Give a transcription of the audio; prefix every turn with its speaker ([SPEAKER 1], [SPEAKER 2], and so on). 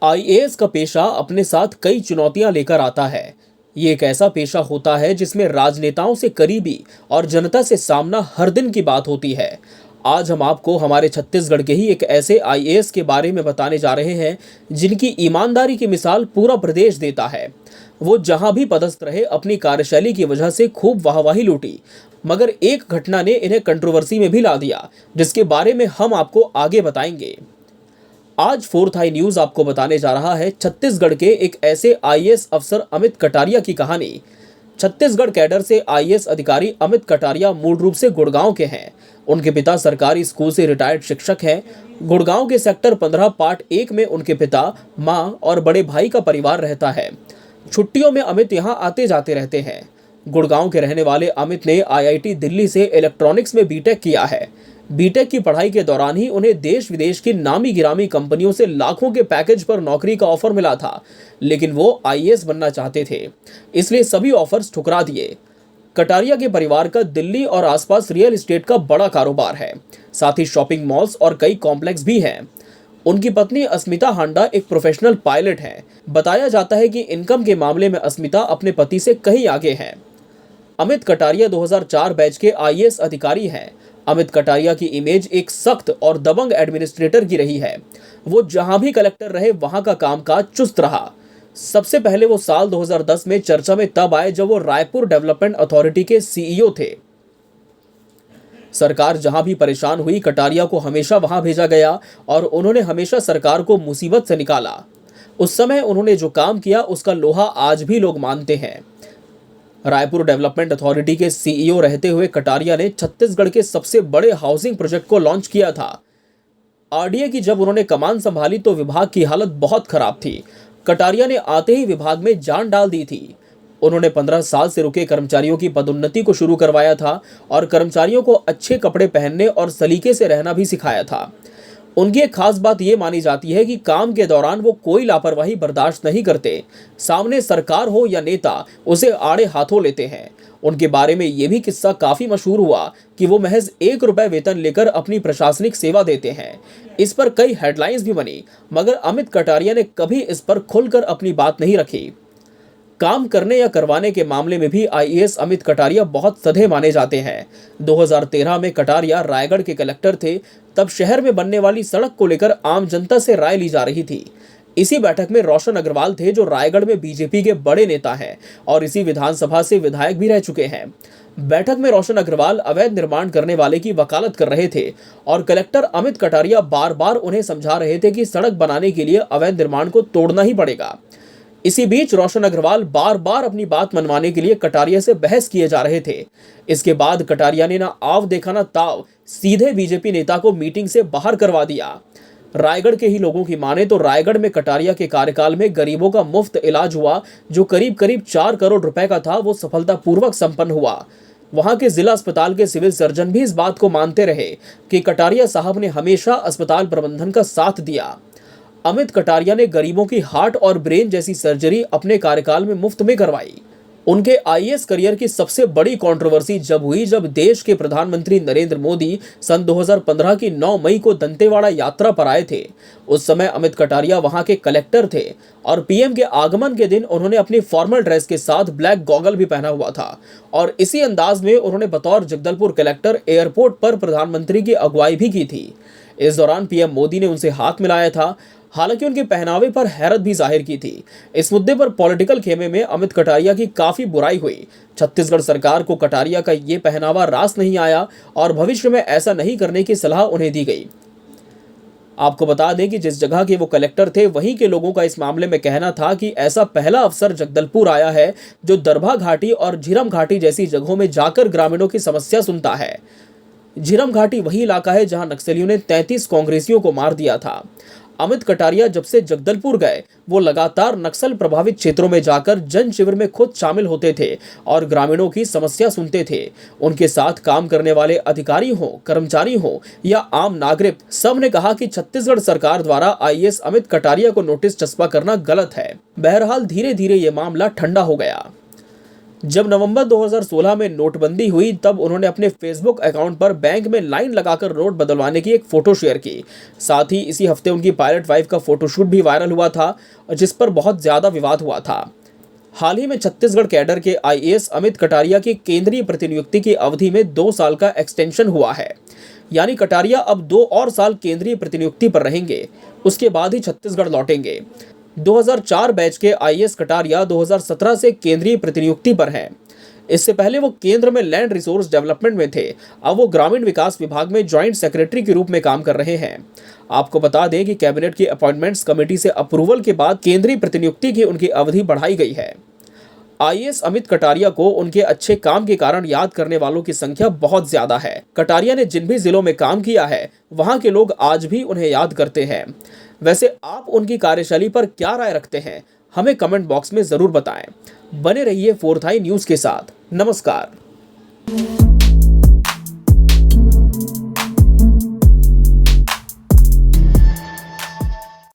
[SPEAKER 1] IAS का पेशा अपने साथ कई चुनौतियां लेकर आता है। ये एक ऐसा पेशा होता है जिसमें राजनेताओं से करीबी और जनता से सामना हर दिन की बात होती है। आज हम आपको हमारे छत्तीसगढ़ के ही एक ऐसे आईएएस के बारे में बताने जा रहे हैं जिनकी ईमानदारी की मिसाल पूरा प्रदेश देता है। वो जहां भी पदस्थ रहे अपनी कार्यशैली की वजह से खूब वाहवाही लूटी, मगर एक घटना ने इन्हें कंट्रोवर्सी में भी ला दिया, जिसके बारे में हम आपको आगे बताएंगे। आज फोर्थ आई न्यूज आपको बताने जा रहा है छत्तीसगढ़ के एक ऐसे आईएएस अफसर अमित कटारिया की कहानी। छत्तीसगढ़ कैडर से आईएएस अधिकारी अमित कटारिया मूल रूप से गुड़गांव के हैं। उनके पिता सरकारी स्कूल से रिटायर्ड शिक्षक हैं। गुड़गांव के सेक्टर 15 पार्ट 1 में उनके पिता, मां और बड़े भाई का परिवार रहता है। छुट्टियों में अमित यहां आते जाते रहते हैं। गुड़गांव के रहने वाले अमित ने आईआईटी दिल्ली से इलेक्ट्रॉनिक्स में बीटेक किया है। बीटेक की पढ़ाई के दौरान ही उन्हें देश विदेश की नामी गिरामी कंपनियों से लाखों के पैकेज पर नौकरी का ऑफर मिला था, लेकिन वो आईएएस बनना चाहते थे, इसलिए सभी ऑफर्स ठुकरा दिए। कटारिया के परिवार का दिल्ली और आसपास रियल एस्टेट का बड़ा कारोबार है, साथ ही शॉपिंग मॉल्स और कई कॉम्प्लेक्स भी हैं। उनकी पत्नी अस्मिता हांडा एक प्रोफेशनल पायलट है। बताया जाता है कि इनकम के मामले में अस्मिता अपने पति से कहीं आगे हैं। अमित कटारिया 2004 बैच के आईएएस अधिकारी हैं। अमित कटारिया की इमेज एक सख्त और दबंग एडमिनिस्ट्रेटर की रही है। वो जहां भी कलेक्टर रहे वहां का कामकाज चुस्त रहा। सबसे पहले वो साल 2010 में चर्चा में तब आए जब वो रायपुर डेवलपमेंट अथॉरिटी के सीईओ थे। सरकार जहां भी परेशान हुई, कटारिया को हमेशा वहां भेजा गया और उन्होंने हमेशा सरकार को मुसीबत से निकाला। उस समय उन्होंने जो काम किया उसका लोहा आज भी लोग मानते हैं। रायपुर डेवलपमेंट अथॉरिटी के सीईओ रहते हुए कटारिया ने छत्तीसगढ़ के सबसे बड़े हाउसिंग प्रोजेक्ट को लॉन्च किया था। आरडीए की जब उन्होंने कमान संभाली तो विभाग की हालत बहुत खराब थी। कटारिया ने आते ही विभाग में जान डाल दी थी। उन्होंने 15 साल से रुके कर्मचारियों की पदोन्नति को शुरू करवाया था और कर्मचारियों को अच्छे कपड़े पहनने और सलीके से रहना भी सिखाया था। उनकी एक खास बात यह मानी जाती है कि काम के दौरान वो कोई लापरवाही बर्दाश्त नहीं करते। सामने सरकार हो या नेता, उसे आड़े हाथों लेते हैं। उनके बारे में यह भी किस्सा काफी मशहूर हुआ कि वो महज 1 रुपए वेतन लेकर अपनी प्रशासनिक सेवा देते हैं। इस पर कई हेडलाइंस भी बनी, मगर अमित कटारिया ने कभी इस पर खुलकर अपनी बात नहीं रखी। काम करने या करवाने के मामले में भी आईएएस अमित कटारिया बहुत सधे माने जाते हैं। 2013 में कटारिया रायगढ़ के कलेक्टर थे। तब शहर में बनने वाली सड़क को लेकर आम जनता से राय ली जा रही थी। इसी बैठक में रोशन अग्रवाल थे, जो रायगढ़ में बीजेपी के बड़े नेता हैं और इसी विधानसभा से विधायक भी रह चुके हैं। बैठक में रोशन अग्रवाल अवैध निर्माण करने वाले की वकालत कर रहे थे और कलेक्टर अमित कटारिया बार बार उन्हें समझा रहे थे कि सड़क बनाने के लिए अवैध निर्माण को तोड़ना ही पड़ेगा। इसी बीच रोशन अग्रवाल बार बार अपनी बात मनवाने के लिए कटारिया से बहस किए जा रहे थे। इसके बाद कटारिया ने ना आव देखा ना ताव, सीधे बीजेपी नेता को मीटिंग से बाहर करवा दिया। रायगढ़ के ही लोगों की माने तो रायगढ़ में कटारिया के कार्यकाल में गरीबों का मुफ्त इलाज हुआ, जो करीब करीब 4 करोड़ रुपए का था। वो सफलतापूर्वक संपन्न हुआ। वहां के जिला अस्पताल के सिविल सर्जन भी इस बात को मानते रहे कि कटारिया साहब ने हमेशा अस्पताल प्रबंधन का साथ दिया। अमित कटारिया ने गरीबों की हार्ट और ब्रेन जैसी सर्जरी अपने कार्यकाल में मुफ्त में करवाई। उनके आईएएस करियर की सबसे बड़ी कंट्रोवर्सी जब हुई जब देश के प्रधानमंत्री नरेंद्र मोदी सन 2015 की 9 मई को दंतेवाड़ा यात्रा पर आए थे। उस समय अमित कटारिया वहां के कलेक्टर थे और पीएम के आगमन के दिन उन्होंने अपनी फॉर्मल ड्रेस के साथ ब्लैक गॉगल भी पहना हुआ था और इसी अंदाज में उन्होंने बतौर जगदलपुर कलेक्टर एयरपोर्ट पर प्रधानमंत्री की अगुवाई भी की थी। इस दौरान पीएम मोदी ने उनसे हाथ मिलाया था। हालांकि उनके पहनावे पर हैरत भी जाहिर की थी। इस मुद्दे पर पॉलिटिकल खेमे में अमित कटारिया की काफी बुराई हुई। छत्तीसगढ़ सरकार को कटारिया का ये पहनावा रास नहीं आया और भविष्य में ऐसा नहीं करने की सलाह उन्हें दी गई। आपको बता दें कि जिस जगह के वो कलेक्टर थे, वहीं के लोगों का इस मामले में कहना था कि ऐसा पहला अफसर जगदलपुर आया है जो दरभा घाटी और झीरम घाटी जैसी जगहों में जाकर ग्रामीणों की समस्या सुनता है। झीरम घाटी वही इलाका है जहां नक्सलियों ने 33 कांग्रेसियों को मार दिया था। अमित कटारिया जब से जगदलपुर गए, वो लगातार नक्सल प्रभावित क्षेत्रों में जाकर जन शिविर में खुद शामिल होते थे और ग्रामीणों की समस्या सुनते थे। उनके साथ काम करने वाले अधिकारी हो, कर्मचारी हो या आम नागरिक, सब ने कहा कि छत्तीसगढ़ सरकार द्वारा आईएएस अमित कटारिया को नोटिस चस्पा करना गलत है। बहरहाल धीरे धीरे ये मामला ठंडा हो गया। जब नवंबर 2016 में नोटबंदी हुई तब उन्होंने अपने फेसबुक अकाउंट पर बैंक में लाइन लगाकर नोट बदलवाने की एक फोटो शेयर की। साथ ही इसी हफ्ते उनकी पायलट वाइफ का फोटोशूट भी वायरल हुआ था, जिस पर बहुत ज्यादा विवाद हुआ था। हाल ही में छत्तीसगढ़ कैडर के आईएएस अमित कटारिया की केंद्रीय प्रतिनियुक्ति की अवधि में 2 साल का एक्सटेंशन हुआ है। यानी कटारिया अब 2 और साल केंद्रीय प्रतिनियुक्ति पर रहेंगे, उसके बाद ही छत्तीसगढ़ लौटेंगे। 2004 बैच के आईएएस कटारिया 2017 से केंद्रीय प्रतिनियुक्ति पर हैं। इससे पहले वो केंद्र में लैंड रिसोर्स डेवलपमेंट में थे। अब वो ग्रामीण विकास विभाग में जॉइंट सेक्रेटरी के रूप में काम कर रहे हैं। आपको बता दें कि कैबिनेट की अपॉइंटमेंट्स कमेटी से अप्रूवल के बाद केंद्रीय प्रतिनियुक्ति की उनकी अवधि बढ़ाई गई है। आईएएस अमित कटारिया को उनके अच्छे काम के कारण याद करने वालों की संख्या बहुत ज्यादा है। कटारिया ने जिन भी जिलों में काम किया है वहां के लोग आज भी उन्हें याद करते हैं। वैसे आप उनकी कार्यशैली पर क्या राय रखते हैं, हमें कमेंट बॉक्स में जरूर बताएं। बने रहिए फोर्थ आई न्यूज के साथ। नमस्कार।